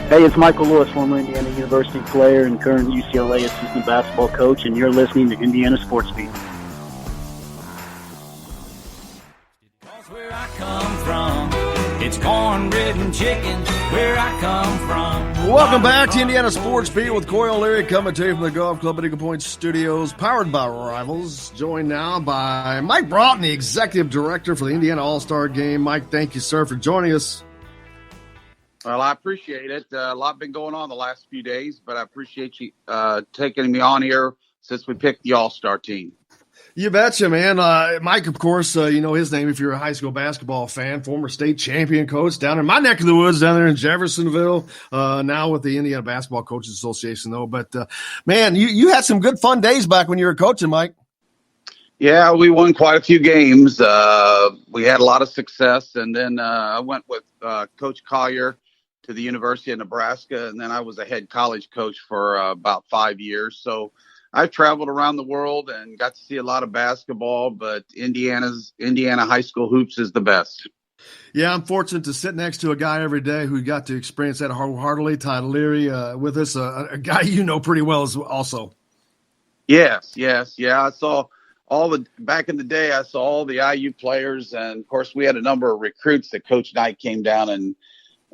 Hey, it's Michael Lewis, former Indiana University player and current UCLA assistant basketball coach, and you're listening to Indiana Sports Beat. Where I come from, it's cornbread and chicken. Where I come from. Welcome back to Indiana Sports Beat with Coy O'Leary, coming to you from the Golf Club at Eagle Point Studios, powered by Rivals. Joined now by Mike Broughton, the executive director for the Indiana All-Star Game. Mike, thank you, sir, for joining us. Well, I appreciate it. A lot been going on the last few days, but I appreciate you taking me on here since we picked the All-Star team. You betcha, man. Mike, of course, you know his name if you're a high school basketball fan, former state champion coach down in my neck of the woods, down there in Jeffersonville, now with the Indiana Basketball Coaches Association, though. But, man, you had some good fun days back when you were coaching, Mike. Yeah, we won quite a few games. We had a lot of success, and then I went with Coach Collier to the University of Nebraska, and then I was a head college coach for about 5 years. So I've traveled around the world and got to see a lot of basketball, but Indiana high school hoops is the best. Yeah, I'm fortunate to sit next to a guy every day who got to experience that wholeheartedly. Todd Leary with us, a guy you know pretty well also. Yes. Yeah, I saw back in the day, I saw all the IU players, and of course we had a number of recruits that Coach Knight came down and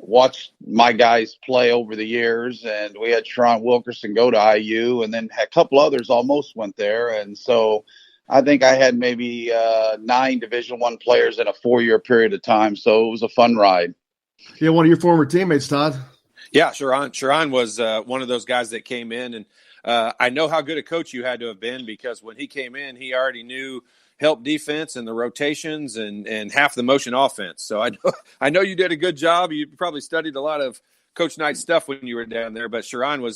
watched my guys play over the years, and we had Sharon Wilkerson go to IU, and then a couple others almost went there. And so I think I had maybe 9 Division I players in a 4-year period of time. So it was a fun ride. Yeah, one of your former teammates, Todd. Yeah, Sharon was one of those guys that came in, and I know how good a coach you had to have been, because when he came in, he already knew help defense and the rotations and half the motion offense. So I know you did a good job. You probably studied a lot of Coach Knight's stuff when you were down there, but Sharon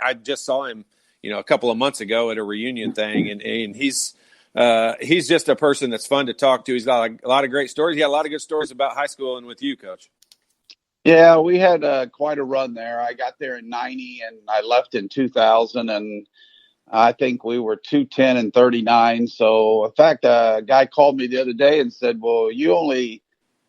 I just saw him, a couple of months ago at a reunion thing, and he's just a person that's fun to talk to. He's got a lot of great stories. He had a lot of good stories about high school and with you, Coach. Yeah, we had quite a run there. I got there in 90 and I left in 2000, and I think we were 210-39. So, in fact, a guy called me the other day and said, well, you only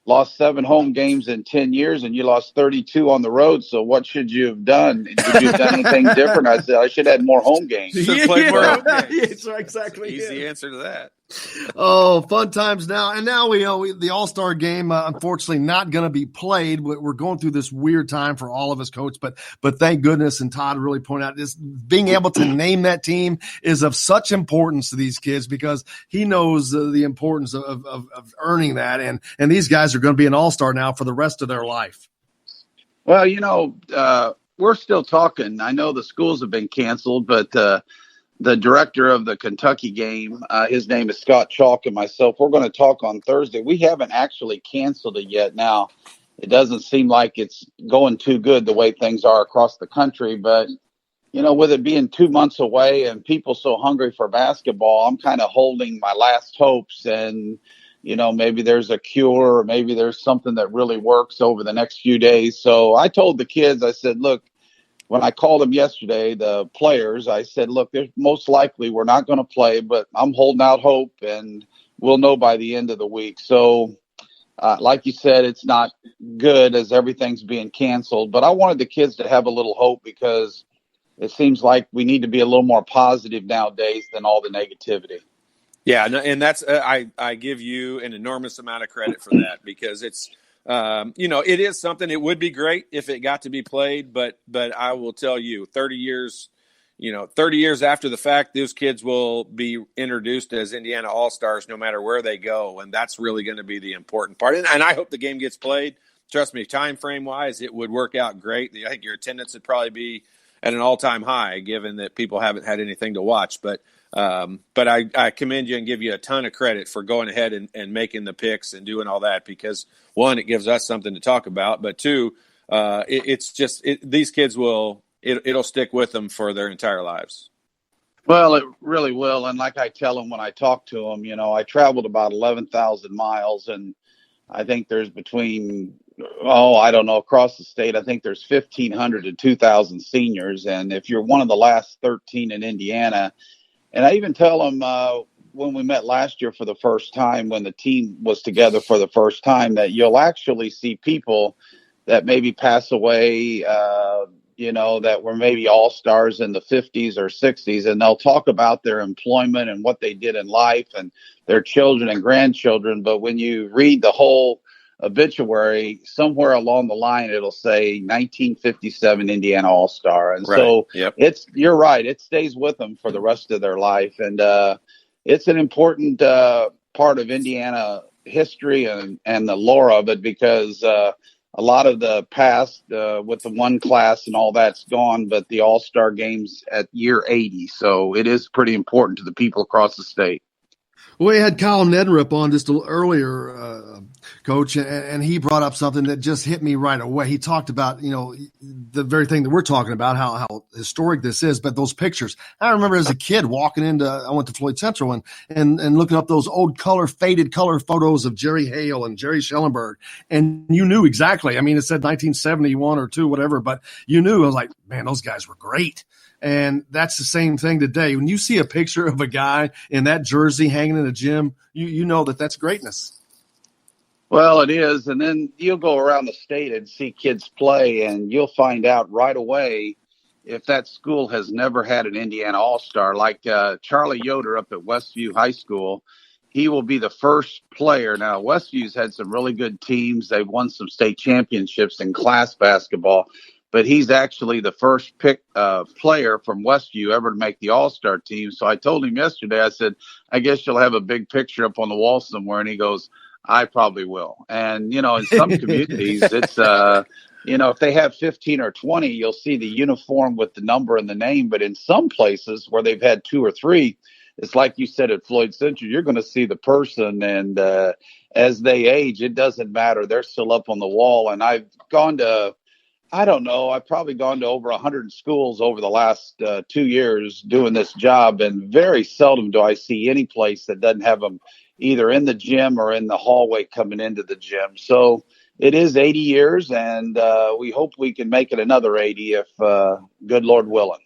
lost 7 home games in 10 years and you lost 32 on the road. So what should you have done? Did you have done anything different? I said, I should have had more home games. Should have played more home games. Yes, exactly. Easy answer to that. Oh, fun times now. And now the All-Star game, unfortunately, not going to be played. We're going through this weird time for all of us, Coach. But thank goodness, and Todd really pointed out, this being able to name that team is of such importance to these kids, because he knows the importance of earning that. And these guys are going to be an All-Star now for the rest of their life. Well, we're still talking. I know the schools have been canceled, but the director of the Kentucky game, his name is Scott Chalk, and myself, we're going to talk on Thursday. We haven't actually canceled it yet. Now, it doesn't seem like it's going too good the way things are across the country. But, with it being 2 months away and people so hungry for basketball, I'm kind of holding my last hopes. And, maybe there's a cure, or maybe there's something that really works over the next few days. So I told the kids, I said, look, when I called them yesterday, the players, I said, look, most likely we're not going to play, but I'm holding out hope, and we'll know by the end of the week. So, like you said, it's not good as everything's being canceled, but I wanted the kids to have a little hope, because it seems like we need to be a little more positive nowadays than all the negativity. Yeah, and that's I give you an enormous amount of credit for that, because it's it is something. It would be great if it got to be played, but I will tell you, 30 years after the fact, those kids will be introduced as Indiana All-Stars no matter where they go, and that's really going to be the important part. And I hope the game gets played. Trust me, time frame wise, it would work out great. I think your attendance would probably be at an all-time high, given that people haven't had anything to watch. But I commend you and give you a ton of credit for going ahead and making the picks and doing all that, because, one, it gives us something to talk about, but two, these kids it'll stick with them for their entire lives. Well, it really will. And like I tell them when I talk to them, I traveled about 11,000 miles, and I think there's across the state, I think there's 1,500 to 2,000 seniors. And if you're one of the last 13 in Indiana, and I even tell them when we met last year for the first time, when the team was together for the first time, that you'll actually see people that maybe pass away, that were maybe all-stars in the 50s or 60s, and they'll talk about their employment and what they did in life and their children and grandchildren. But when you read the whole obituary, somewhere along the line, it'll say 1957 Indiana All-Star. And Right. so Yep. you're right. It stays with them for the rest of their life. And it's an important part of Indiana history and the lore of it, because a lot of the past with the one class and all that's gone, but the All-Star games at year 80. So it is pretty important to the people across the state. We had Kyle Nedrup on just a little earlier, Coach, and he brought up something that just hit me right away. He talked about, the very thing that we're talking about, how historic this is, but those pictures. I remember as a kid I went to Floyd Central and looking up those old faded color photos of Jerry Hale and Jerry Schellenberg, and you knew exactly. I mean, it said 1971 or 2, whatever, but you knew. I was like, man, those guys were great. And that's the same thing today. When you see a picture of a guy in that jersey hanging in a gym, you know that that's greatness. Well, it is. And then you'll go around the state and see kids play, and you'll find out right away if that school has never had an Indiana All-Star. Like Charlie Yoder up at Westview High School, he will be the first player. Now, Westview's had some really good teams. They've won some state championships in class basketball. But he's actually the first pick player from Westview ever to make the All-Star team. So I told him yesterday, I said, I guess you'll have a big picture up on the wall somewhere. And he goes, I probably will. And, in some communities, it's, if they have 15 or 20, you'll see the uniform with the number and the name. But in some places where they've had 2 or 3, it's like you said at Floyd Central, you're going to see the person. And as they age, it doesn't matter. They're still up on the wall. And I've gone to, I've probably gone to over 100 schools over the last 2 years doing this job, and very seldom do I see any place that doesn't have them either in the gym or in the hallway coming into the gym. So it is 80 years, and we hope we can make it another 80 if good Lord willing.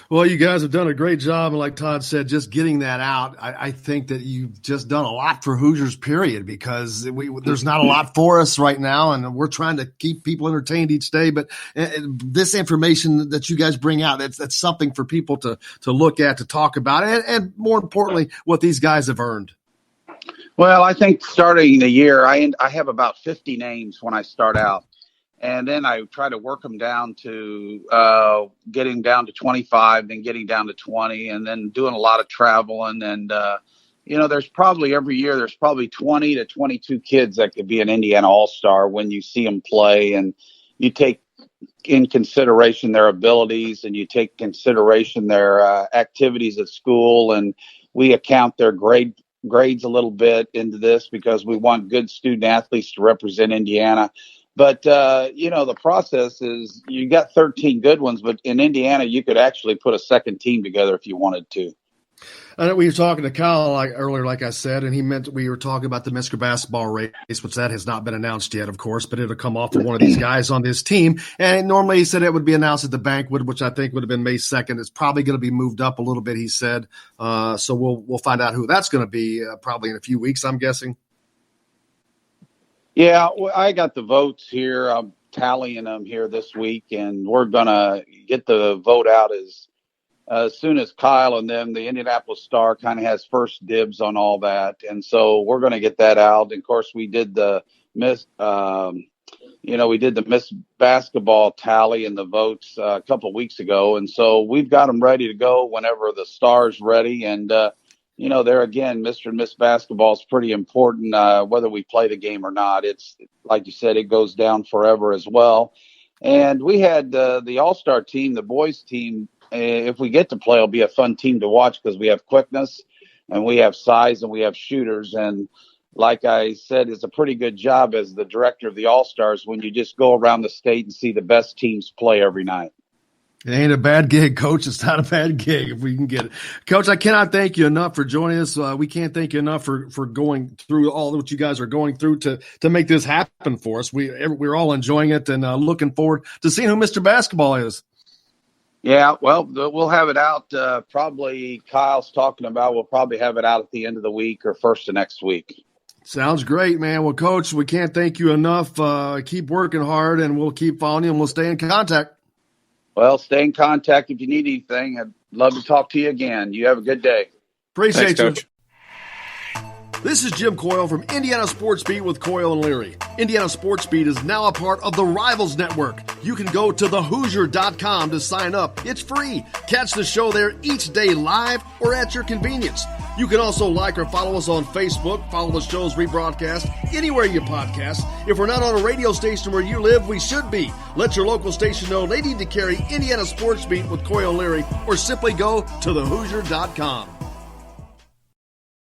Well, you guys have done a great job. And like Todd said, just getting that out, I think that you've just done a lot for Hoosiers, period, because there's not a lot for us right now. And we're trying to keep people entertained each day. But this information that you guys bring out, that's something for people to look at, to talk about, and more importantly, what these guys have earned. Well, I think starting the year, I have about 50 names when I start out. And then I try to work them down to getting down to 25, then getting down to 20, and then doing a lot of traveling. And, there's probably every year, there's probably 20 to 22 kids that could be an Indiana All-Star when you see them play. And you take in consideration their abilities, and you take consideration their activities at school. And we account their grades a little bit into this, because we want good student athletes to represent Indiana. But, the process is you got 13 good ones, but in Indiana, you could actually put a second team together if you wanted to. I know we were talking to Kyle earlier, like I said, and he meant we were talking about the Misker basketball race, which that has not been announced yet, of course, but it'll come off of one of these guys on this team. And normally he said it would be announced at the banquet, which I think would have been May 2nd. It's probably going to be moved up a little bit, he said. So we'll find out who that's going to be probably in a few weeks, I'm guessing. Yeah, well, I got the votes here. I'm tallying them here this week, and we're going to get the vote out as soon as Kyle and them, the Indianapolis Star, kind of has first dibs on all that. And so we're going to get that out. And of course, we did the Miss basketball tally and the votes a couple of weeks ago. And so we've got them ready to go whenever the Star's ready. And, there again, Mr. and Miss Basketball is pretty important, whether we play the game or not. It's like you said, it goes down forever as well. And we had the All-Star team, the boys team. If we get to play, it'll be a fun team to watch, because we have quickness and we have size and we have shooters. And like I said, it's a pretty good job as the director of the All-Stars when you just go around the state and see the best teams play every night. It ain't a bad gig, Coach. It's not a bad gig if we can get it. Coach, I cannot thank you enough for joining us. We can't thank you enough for going through all what you guys are going through to make this happen for us. We're all enjoying it and looking forward to seeing who Mr. Basketball is. Yeah, well, we'll have it out. Probably Kyle's talking about, we'll probably have it out at the end of the week or first of next week. Sounds great, man. Well, Coach, we can't thank you enough. Keep working hard, and we'll keep following you, and we'll stay in contact. Well, stay in contact if you need anything. I'd love to talk to you again. You have a good day. Appreciate Thanks, you. Coach. This is Jim Coyle from Indiana Sports Beat with Coyle and Leary. Indiana Sports Beat is now a part of the Rivals Network. You can go to thehoosier.com to sign up. It's free. Catch the show there each day live or at your convenience. You can also like or follow us on Facebook, follow the show's rebroadcast anywhere you podcast. If we're not on a radio station where you live, we should be. Let your local station know they need to carry Indiana Sports Beat with Coyle and Leary, or simply go to thehoosier.com.